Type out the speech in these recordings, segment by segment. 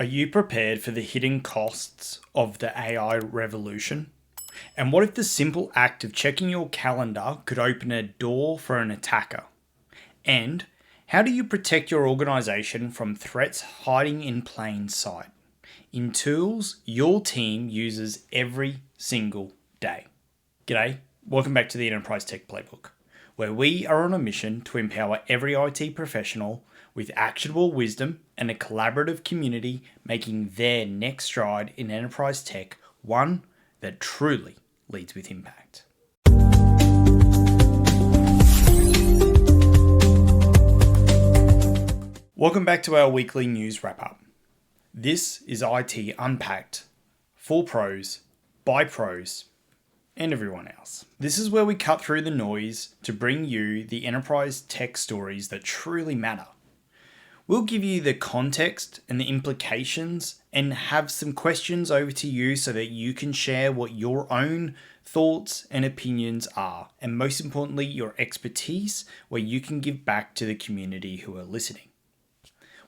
Are you prepared for the hidden costs of the AI revolution? And what if the simple act of checking your calendar could open a door for an attacker? And how do you protect your organization from threats hiding in plain sight? In tools your team uses every single day. G'day, welcome back to the Enterprise Tech Playbook, where we are on a mission to empower every IT professional with actionable wisdom and a collaborative community making their next stride in enterprise tech one that truly leads with impact. Welcome back to our weekly news wrap-up. This is IT Unpacked for pros, by pros, and everyone else. This is where we cut through the noise to bring you the enterprise tech stories that truly matter. We'll give you the context and the implications and have some questions over to you so that you can share what your own thoughts and opinions are, and most importantly, your expertise where you can give back to the community who are listening.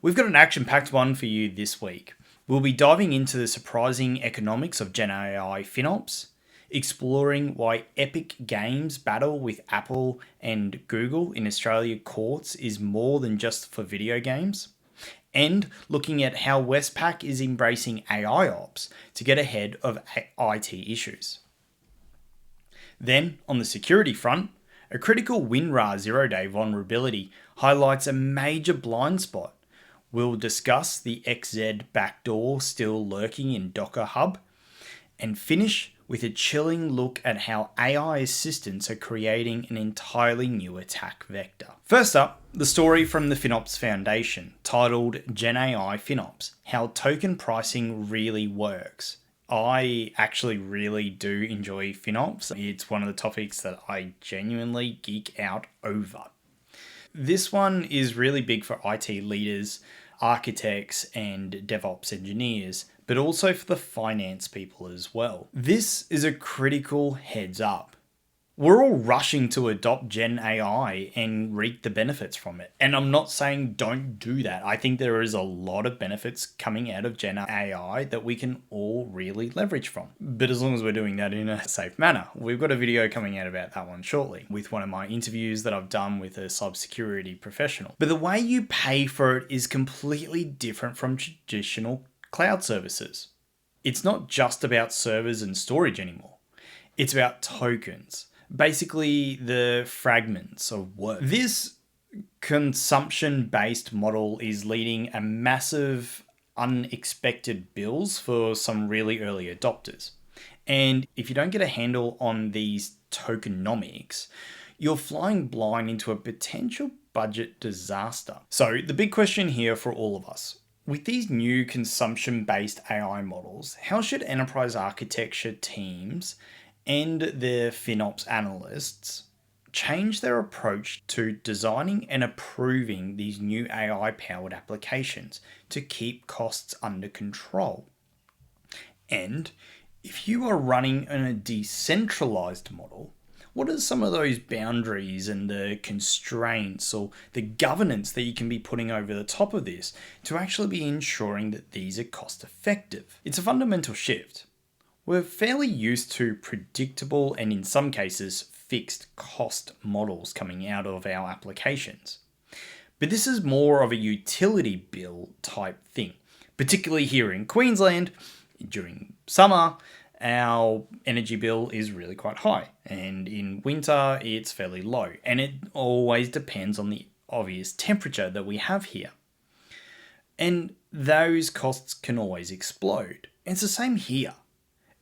We've got an action-packed one for you this week. We'll be diving into the surprising economics of GenAI FinOps, exploring why Epic Games' battle with Apple and Google in Australia courts is more than just for video games, and looking at how Westpac is embracing AIOps to get ahead of IT issues. Then, on the security front, a critical WinRAR Zero-Day vulnerability highlights a major blind spot. We'll discuss the XZ backdoor still lurking in Docker Hub, and finish with a chilling look at how AI assistants are creating an entirely new attack vector. First up, the story from the FinOps Foundation, titled GenAI FinOps, How Token Pricing Really Works. I actually really do enjoy FinOps. It's one of the topics that I genuinely geek out over. This one is really big for IT leaders, architects, and DevOps engineers, but also for the finance people as well. This is a critical heads up. We're all rushing to adopt Gen AI and reap the benefits from it. And I'm not saying don't do that. I think there is a lot of benefits coming out of Gen AI that we can all really leverage from. But as long as we're doing that in a safe manner. We've got a video coming out about that one shortly with one of my interviews that I've done with a cybersecurity professional. But the way you pay for it is completely different from traditional cloud services. It's not just about servers and storage anymore. It's about tokens. Basically, the fragments of work. This consumption-based model is leading a massive unexpected bills for some really early adopters. And if you don't get a handle on these tokenomics, you're flying blind into a potential budget disaster. So the big question here for all of us, with these new consumption-based AI models, how should enterprise architecture teams and the FinOps analysts change their approach to designing and approving these new AI-powered applications to keep costs under control? And if you are running in a decentralized model, what are some of those boundaries and the constraints or the governance that you can be putting over the top of this to actually be ensuring that these are cost effective? It's a fundamental shift. We're fairly used to predictable and in some cases fixed cost models coming out of our applications. But this is more of a utility bill type thing, particularly here in Queensland. During summer, our energy bill is really quite high, and in winter it's fairly low, and it always depends on the obvious temperature that we have here. And those costs can always explode. And it's the same here.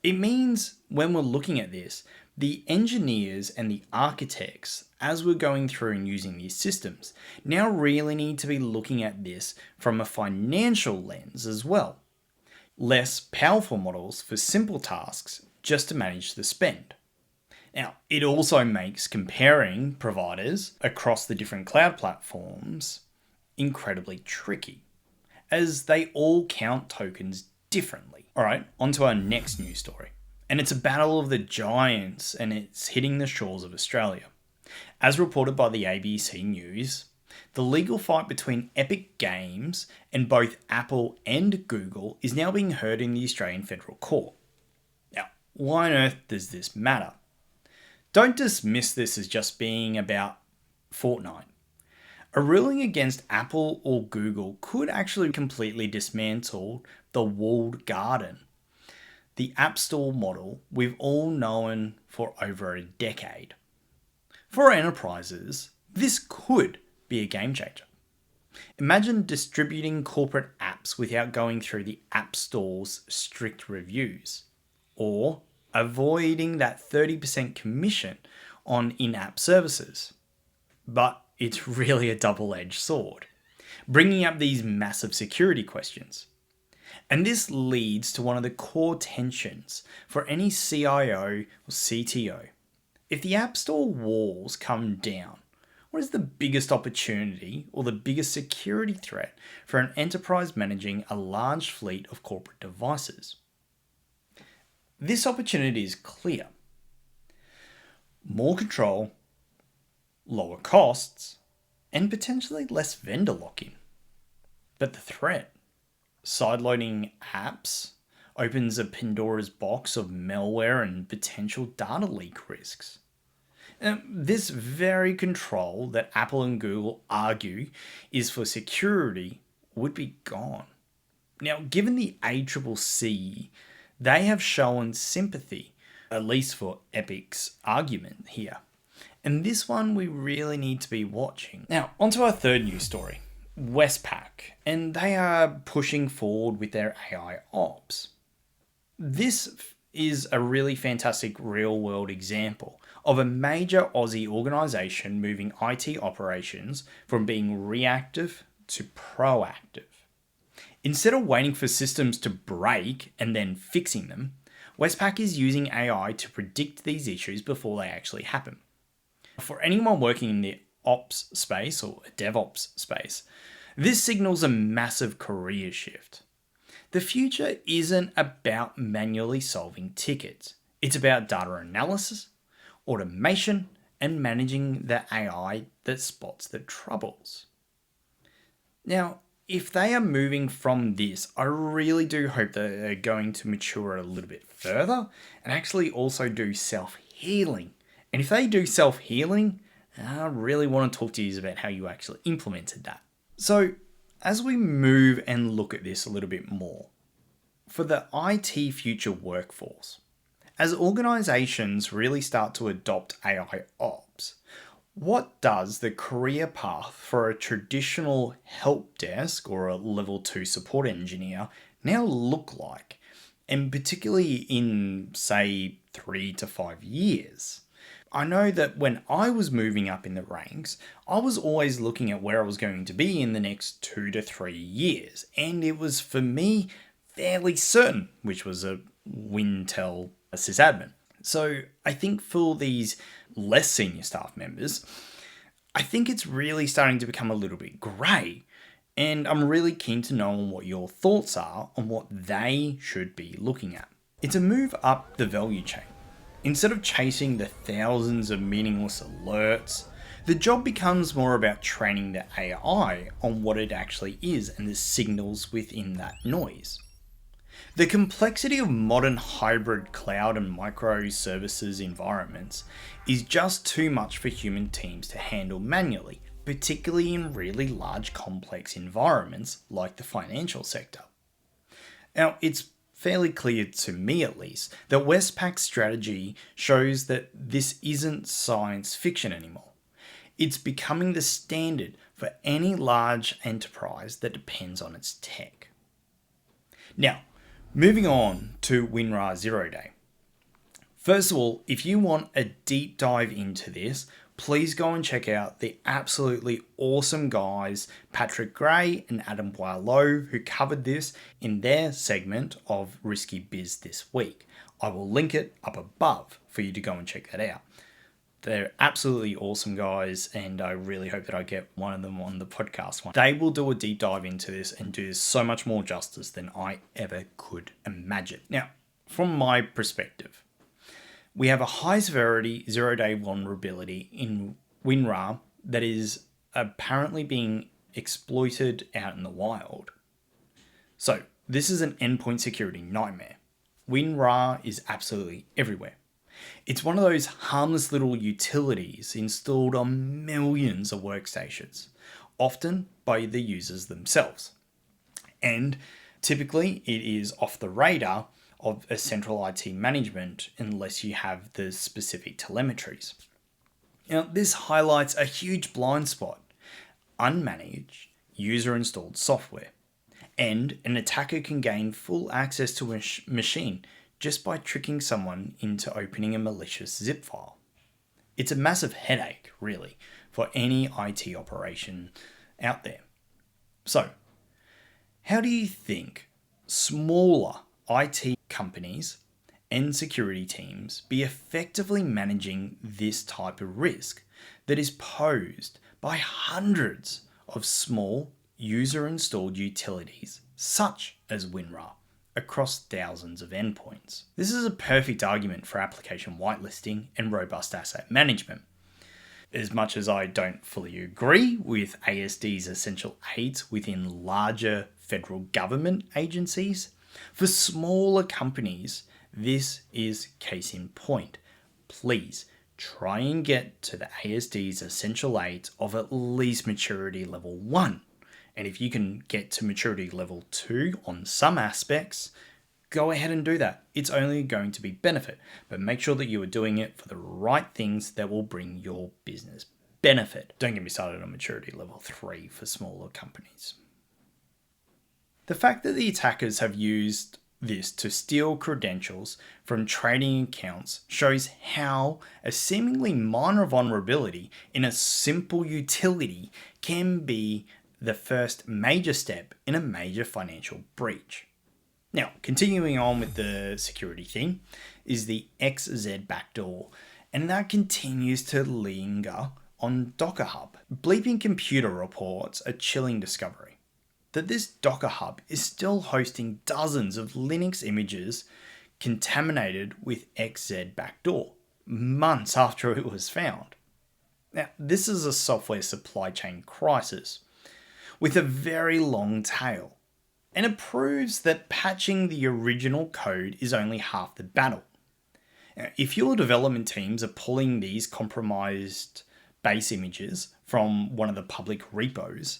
It means when we're looking at this, the engineers and the architects, as we're going through and using these systems, now really need to be looking at this from a financial lens as well. Less powerful models for simple tasks just to manage the spend. Now, it also makes comparing providers across the different cloud platforms incredibly tricky, as they all count tokens differently. All right, on to our next news story. And it's a battle of the giants, and it's hitting the shores of Australia. As reported by the ABC News, The legal fight between Epic Games and both Apple and Google is now being heard in the Australian Federal Court. Now, why on earth does this matter? Don't dismiss this as just being about Fortnite. A ruling against Apple or Google could actually completely dismantle the walled garden, the App Store model we've all known for over a decade. For enterprises, this could be a game changer. Imagine distributing corporate apps without going through the App Store's strict reviews, or avoiding that 30% commission on in-app services. But it's really a double-edged sword, bringing up these massive security questions. And this leads to one of the core tensions for any CIO or CTO. If the App Store walls come down, what is the biggest opportunity or the biggest security threat for an enterprise managing a large fleet of corporate devices? This opportunity is clear. More control, lower costs, and potentially less vendor lock-in. But the threat, sideloading apps, opens a Pandora's box of malware and potential data leak risks. This very control that Apple and Google argue is for security would be gone. Now, given the ACCC, they have shown sympathy, at least for Epic's argument here. And this one we really need to be watching. Now, onto our third news story, Westpac, and they are pushing forward with their AIOps. This is a really fantastic real-world example of a major Aussie organisation moving IT operations from being reactive to proactive. Instead of waiting for systems to break and then fixing them, Westpac is using AI to predict these issues before they actually happen. For anyone working in the ops space or DevOps space, this signals a massive career shift. The future isn't about manually solving tickets. It's about data analysis, automation, and managing the AI that spots the troubles. Now, if they are moving from this, I really do hope that they're going to mature a little bit further and actually also do self-healing. And if they do self-healing, I really want to talk to you about how you actually implemented that. So, as we move and look at this a little bit more, for the IT future workforce, as organizations really start to adopt AI ops, what does the career path for a traditional help desk or a level 2 support engineer now look like? And particularly in, say, 3 to 5 years. I know that when I was moving up in the ranks, I was always looking at where I was going to be in the next 2 to 3 years. And it was, for me, fairly certain, which was a Wintel sysadmin. So I think for these less senior staff members, I think it's really starting to become a little bit grey. And I'm really keen to know what your thoughts are on what they should be looking at. It's a move up the value chain. Instead of chasing the thousands of meaningless alerts, the job becomes more about training the AI on what it actually is and the signals within that noise. The complexity of modern hybrid cloud and microservices environments is just too much for human teams to handle manually, particularly in really large complex environments like the financial sector. Now, it's fairly clear to me at least that Westpac's strategy shows that this isn't science fiction anymore. It's becoming the standard for any large enterprise that depends on its tech. Now, moving on to WinRAR Zero-Day. First of all, if you want a deep dive into this, please go and check out the absolutely awesome guys, Patrick Gray and Adam Boileau, who covered this in their segment of Risky Biz this week. I will link it up above for you to go and check that out. They're absolutely awesome guys, and I really hope that I get one of them on the podcast one. They will do a deep dive into this and do so much more justice than I ever could imagine. Now, from my perspective, we have a high severity zero-day vulnerability in WinRAR that is apparently being exploited out in the wild. So this is an endpoint security nightmare. WinRAR is absolutely everywhere. It's one of those harmless little utilities installed on millions of workstations, often by the users themselves. And typically it is off the radar of a central IT management unless you have the specific telemetries. Now, this highlights a huge blind spot: unmanaged, user-installed software. And an attacker can gain full access to a machine just by tricking someone into opening a malicious zip file. It's a massive headache, really, for any IT operation out there. So, how do you think smaller IT companies and security teams be effectively managing this type of risk that is posed by hundreds of small user-installed utilities such as WinRAR across thousands of endpoints? This is a perfect argument for application whitelisting and robust asset management. As much as I don't fully agree with ASD's essential aids within larger federal government agencies, for smaller companies, this is case in point. Please try and get to the ASD's essential aids of at least maturity level 1. And if you can get to maturity level 2 on some aspects, go ahead and do that. It's only going to be benefit, but make sure that you are doing it for the right things that will bring your business benefit. Don't get me started on maturity level 3 for smaller companies. The fact that the attackers have used this to steal credentials from trading accounts shows how a seemingly minor vulnerability in a simple utility can be the first major step in a major financial breach. Now, continuing on with the security theme is the XZ backdoor, and that continues to linger on Docker Hub. Bleeping computer reports a chilling discovery that this Docker Hub is still hosting dozens of Linux images contaminated with XZ backdoor, months after it was found. Now, this is a software supply chain crisis with a very long tail, and it proves that patching the original code is only half the battle. Now, if your development teams are pulling these compromised base images from one of the public repos,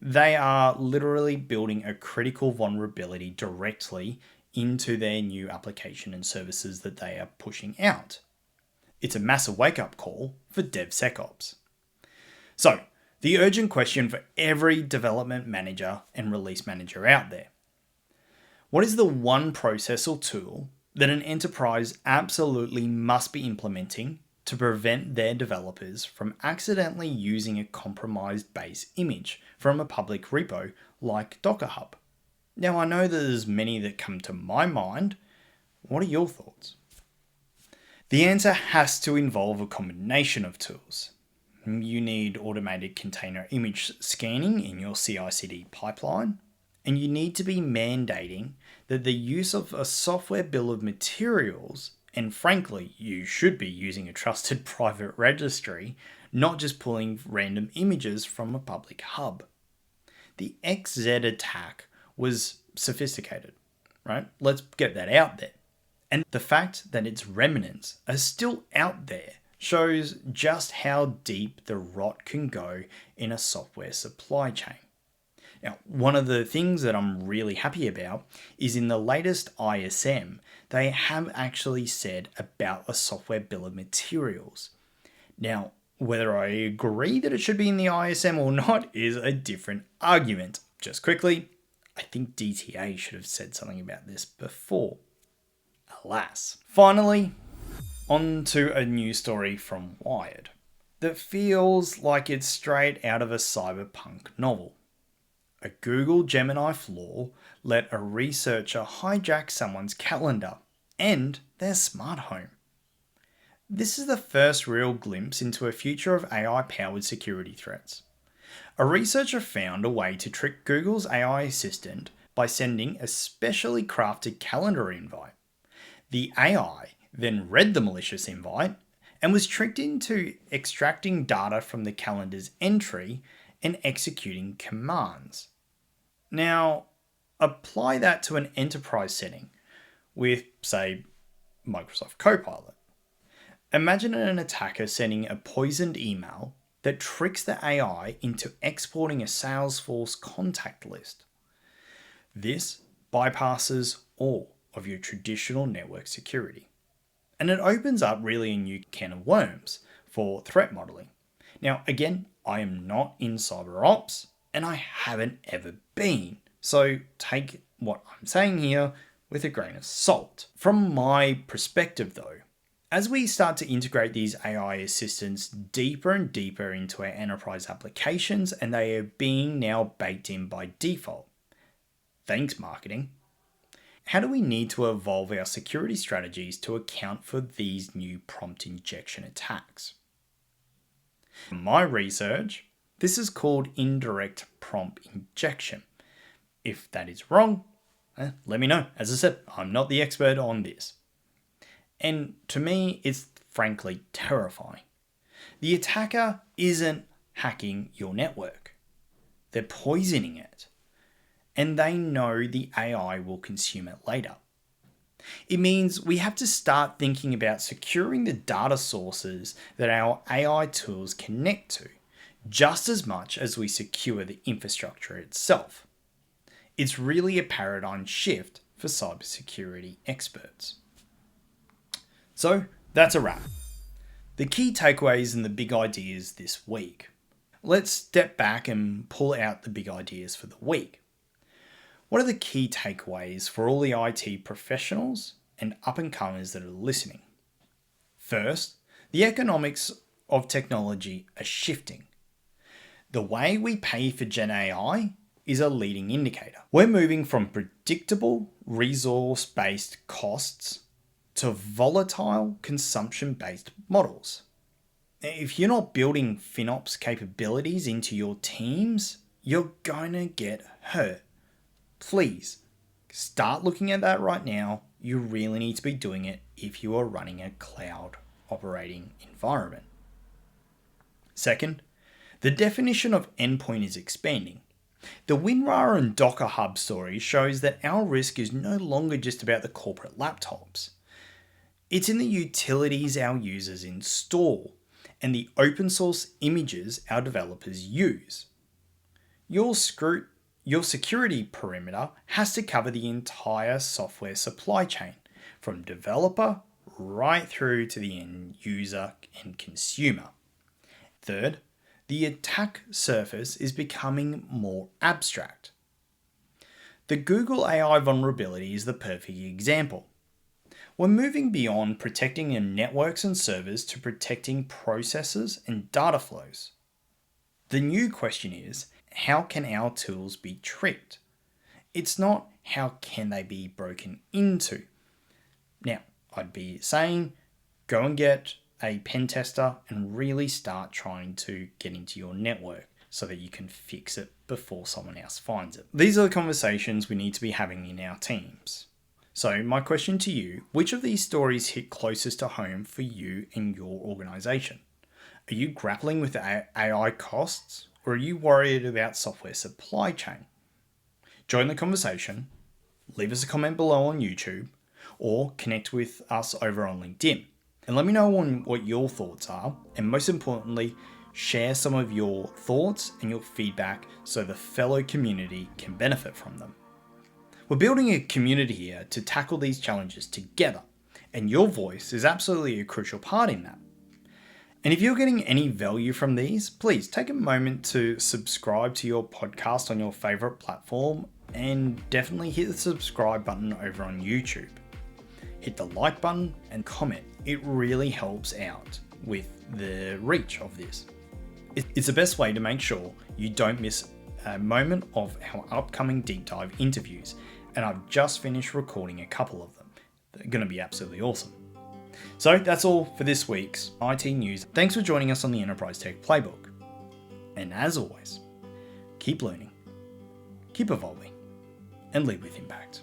they are literally building a critical vulnerability directly into their new application and services that they are pushing out. It's a massive wake-up call for DevSecOps. So, the urgent question for every development manager and release manager out there: what is the one process or tool that an enterprise absolutely must be implementing to prevent their developers from accidentally using a compromised base image from a public repo like Docker Hub? Now, I know there's many that come to my mind. What are your thoughts? The answer has to involve a combination of tools. You need automated container image scanning in your CI/CD pipeline, and you need to be mandating that the use of a software bill of materials, and frankly, you should be using a trusted private registry, not just pulling random images from a public hub. The XZ attack was sophisticated, right? Let's get that out there. And the fact that its remnants are still out there shows just how deep the rot can go in a software supply chain. Now, one of the things that I'm really happy about is in the latest ISM, they have actually said about a software bill of materials. Now, whether I agree that it should be in the ISM or not is a different argument. Just quickly, I think DTA should have said something about this before. Alas. Finally, on to a news story from Wired that feels like it's straight out of a cyberpunk novel. A Google Gemini flaw let a researcher hijack someone's calendar and their smart home. This is the first real glimpse into a future of AI-powered security threats. A researcher found a way to trick Google's AI assistant by sending a specially crafted calendar invite. The AI then read the malicious invite and was tricked into extracting data from the calendar's entry and executing commands. Now, apply that to an enterprise setting with, say, Microsoft Copilot. Imagine an attacker sending a poisoned email that tricks the AI into exporting a Salesforce contact list. This bypasses all of your traditional network security. And it opens up really a new can of worms for threat modeling. Now, again, I am not in CyberOps, and I haven't ever been. So take what I'm saying here with a grain of salt. From my perspective though, as we start to integrate these AI assistants deeper and deeper into our enterprise applications, and they are being now baked in by default. Thanks, marketing. How do we need to evolve our security strategies to account for these new prompt injection attacks? From my research, this is called indirect prompt injection. If that is wrong, let me know. As I said, I'm not the expert on this. And to me, it's frankly terrifying. The attacker isn't hacking your network. They're poisoning it. And they know the AI will consume it later. It means we have to start thinking about securing the data sources that our AI tools connect to, just as much as we secure the infrastructure itself. It's really a paradigm shift for cybersecurity experts. So that's a wrap. The key takeaways and the big ideas this week. Let's step back and pull out the big ideas for the week. What are the key takeaways for all the IT professionals and up-and-comers that are listening? First, the economics of technology are shifting. The way we pay for GenAI is a leading indicator. We're moving from predictable resource-based costs to volatile consumption-based models. If you're not building FinOps capabilities into your teams, you're going to get hurt. Please, start looking at that right now. You really need to be doing it if you are running a cloud operating environment. Second, the definition of endpoint is expanding. The WinRAR and Docker Hub story shows that our risk is no longer just about the corporate laptops. It's in the utilities our users install and the open source images our developers use. Your security perimeter has to cover the entire software supply chain, from developer right through to the end user and consumer. Third, the attack surface is becoming more abstract. The Google AI vulnerability is the perfect example. We're moving beyond protecting your networks and servers to protecting processes and data flows. The new question is, how can our tools be tricked? It's not how can they be broken into. Now, I'd be saying go and get a pen tester and really start trying to get into your network so that you can fix it before someone else finds it. These are the conversations we need to be having in our teams. So my question to you, which of these stories hit closest to home for you and your organization? Are you grappling with AI costs, or are you worried about software supply chain? Join the conversation, leave us a comment below on YouTube, or connect with us over on LinkedIn. And let me know on what your thoughts are, and most importantly, share some of your thoughts and your feedback so the fellow community can benefit from them. We're building a community here to tackle these challenges together, and your voice is absolutely a crucial part in that. And if you're getting any value from these, please take a moment to subscribe to your podcast on your favorite platform, and definitely hit the subscribe button over on YouTube. Hit the like button and comment. It really helps out with the reach of this. It's the best way to make sure you don't miss a moment of our upcoming deep dive interviews. And I've just finished recording a couple of them. They're going to be absolutely awesome. So that's all for this week's IT news. Thanks for joining us on the Enterprise Tech Playbook. And as always, keep learning, keep evolving, and lead with impact.